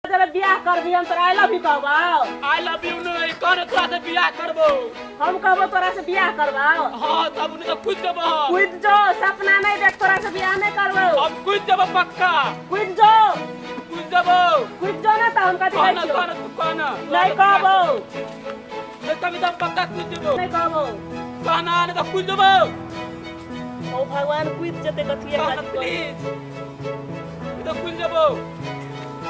जरा बियाह करबी हम तोरा आई लव यू कहबो। आई लव यू नहीं कौन तोरा से बियाह करबो। हम कहबो तोरा से बियाह करबो। हां तब उन्हें तो खुद देबो। कूद जो सपना नहीं देख तोरा से बियाह नहीं करबो। अब खुद देबो पक्का। कूद जो ना तो हम कथि कहै छी। कौन तू कौन नहीं कहबो। मैं कभी तो पक्का खुद देबो। नहीं कहबो। कहना नहीं तो खुद देबो। ओ भगवान कूद जते कथि प्लीज तो खुद देबो।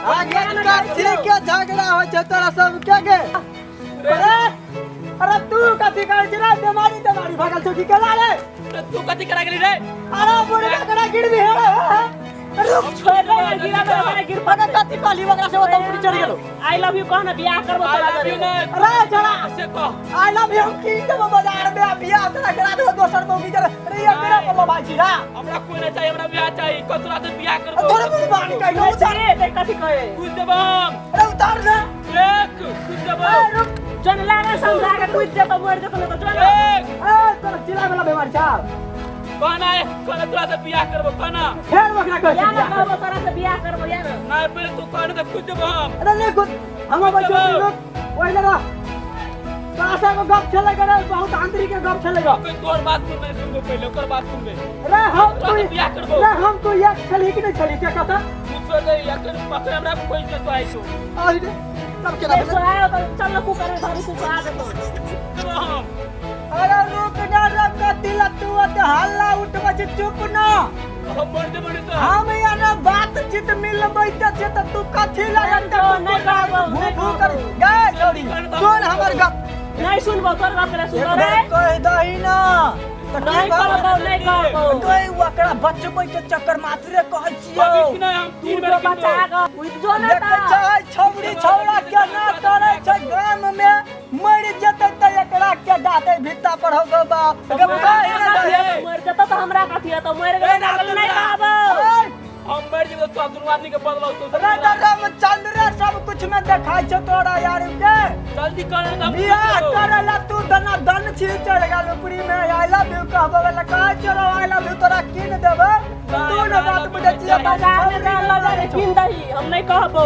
आगे कथी के झगड़ा हो छ तोरा सब के अरे तू कथी कहै छ रे बीमारी भागल छ की केला रे तू कथी करा गेली रे। अरे बुढ़ा करा गिरबी हे रुक छोड़ दे गिरा दे मारे गिर पता कथी कहली वकरा से ओतम पूरी चढ़ गेलो। आई लव यू कहना बियाह करबो तोरा से। अरे जरा से कह आई लव यू की देबो बाजार में बियाह तोरा करा दो दोसर मौगी जरा अरे ये तेरा पल्लो भाई छी रा हमरा कोई नहीं चाहिए हमरा बियाह चाहिए कतरा से बियाह करबो। तोरा मुंह बानी कहलो रे ते कथि कहे खुद देबो। अरे उतार ना एक खुद देबो। जन लागे समझा के कूद जे तो मर जे तो जन एक तोरा चिल्ला वाला बीमारी छ कहना है कहना तोरा से बियाह करबो कहना फेर वकरा कहै या ना छी कहबो तोरा से बियाह करबो या ना। नहीं पहले तू कहना तो खुद देबो। अरे नहीं खुद हम बच्चों लोग ओइ लगा पासा को गप चलेगा रे बहुत आंतरिक के गप चलेगा। कोई तोर बात सुन नहीं सुनबो पहले ओकर बात सुनबे। अरे हम तोरा से बियाह करबो। तो एक छली कि नहीं छली क्या कहता तू छोड़ दे या कर पकड़ हमरा कोई से तो आइसो आई रे तब केना सो आयो तो चल ना कुकर में धरी कुकर आ दे तो। देबो हम। अरे रुक ना रे कतिला तू ते हल्ला उठवा छ चुप ना हम मरते मरते तो हम याना बातचीत मिलबै त छ त तू कथि लागत नहीं कहबो, नहीं भू कर गे छोड़ी सुन हमर गप नहीं सुनबो तोर बात रे सुन रे। कह दही ना नहीं कहबो नहीं कहबो। तोय वकरा बचबै के चक्कर मात्र कहै छियो अभी नहीं हम तीन तू बार तो किनको बचा ग कूद जो ना देखे ता। छै छौड़ी छौड़ा के ना करे छै गाम में मर जते त एकरा के डाटे भित्ता पर हो गो बा गप कहे ना दही मर जता तो हमरा कथि है तो मर गए ना नहीं कहबो। हम मर जेबो तो दुनू आदमी के बदलाव तो रामचंद्र सब कुछ में देखाय छ तोरा यार के जल्दी कर ना बियाह करला तू दना दन छी चढ़ गेल उपरी में आई लव यू कहबो वाला का चलो आई लव यू तोरा किन देबो तू न बात बुझे छी बाजार में जा लगा रे किन दही हम नहीं कहबो।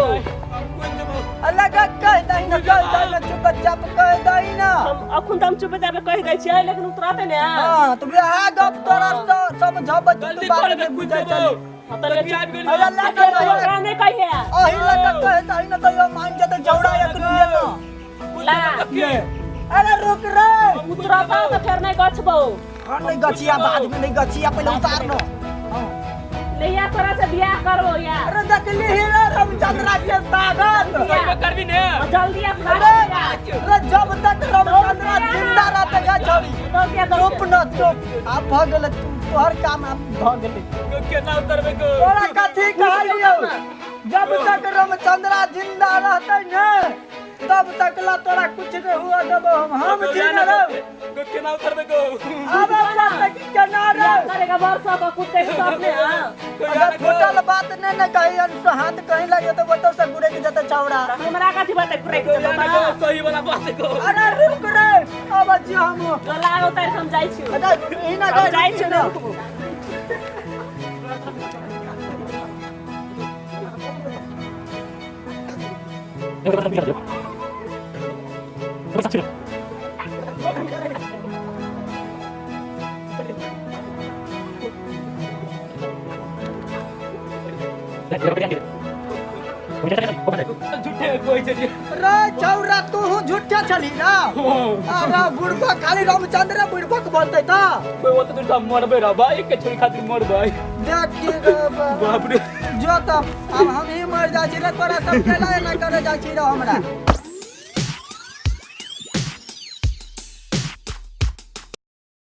अलग कह दही न चुपचाप कह दही ना हम अखुन तो हम चुप जाबे कह दै छियै लेकिन उतराते ने। हां तो बियाह गप तोरा सब झब तू जल्दी बात कर में बुझे चली मतलब बियाह भी अरे अल्लाह का ओकरा नहीं कहिए ओही लगा कह दही न तो यो मान जते जौड़ा एक लिए ना ला अरे रुक रे उतराता तो फिर नहीं गछबो। नहीं गछिया बाद में नहीं गछिया पहले उतार लो ले या तोरा से बियाह करबो या अरे देखली हीरा रामचंद्र के ताकत सही करबी ने जल्दी अपना अरे जब तक रामचंद्र जिंदा रहतेगा छोड़ी चुप न चुप आप भगल तू तोहर काम आप भगल केना करबे को तोरा कथी कहलियो जब तक रामचंद्र जिंदा रहते न तब तक ला तोरा कुछ नहीं हुआ देबो हम जिंदा रहो केना करबे को अब तक केना रहो करेगा वर्षा का कुत्ते के साथ में। हां अगर टोटल बात नहीं न कही तो हाथ कहीं लगे तो बतो से गुड़े के जते चौड़ा हमरा कथि बात करे के सही वाला बात को अरे रुक रे अब जी हम लागो तार समझाई छी अरे ई ना समझाई छी ना। झूठे कोई चली रे चौरा तू झूठा चली ना अरे बुढ़बा खाली रामचंद्र बुढ़बा को बोलते था कोई वो तो दूसरा मरबे रा भाई के छोरी खातिर मर भाई देखिए बाप रे जो तो अब हम ही मर जा छी रे तोरा सब केला ना करे जा छी रे हमरा